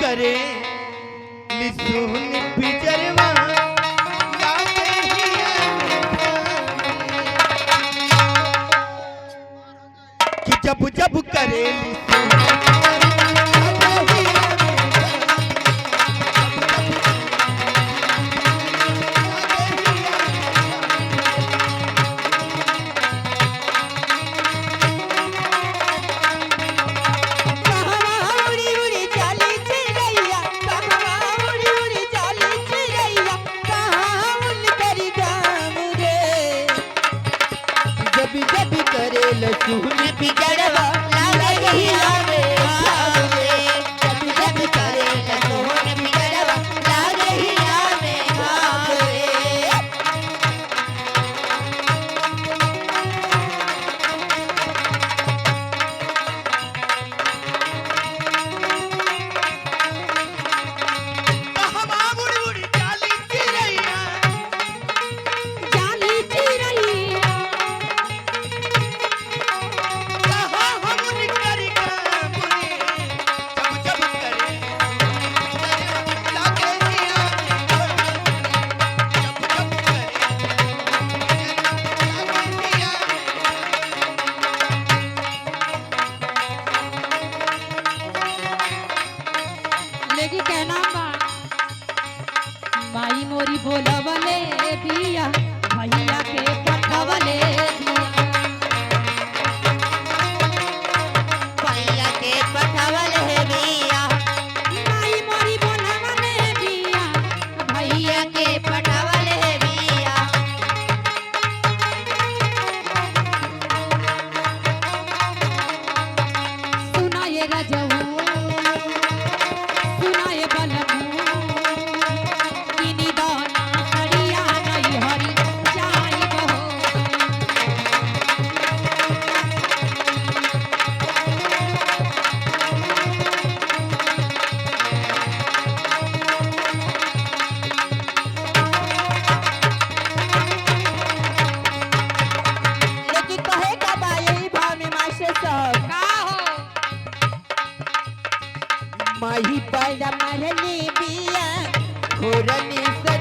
करे लिसुन पिजरवा कि जब जब करे लहसुन पिजरवा लागे आवे आवे जब जब करे लहसुन पिजरवा लागे आवे आवे कहवा बुड़ी बुड़ी चाली चिरैया लेकिन कहना माई मोरी बोलवले दिया भैया के पठवले दिया भैया के पठावले बिया माई मोरी बोलवले दिया भैया के पठावले बिया सुनाए रजऊ सुनाए बलमू किनी दाना हरिया नहीं हरी जाई बहो लेकिन कहे का बा यही भाव में मास्टर साहब का हो माही पैदा मरने बिया घोरने से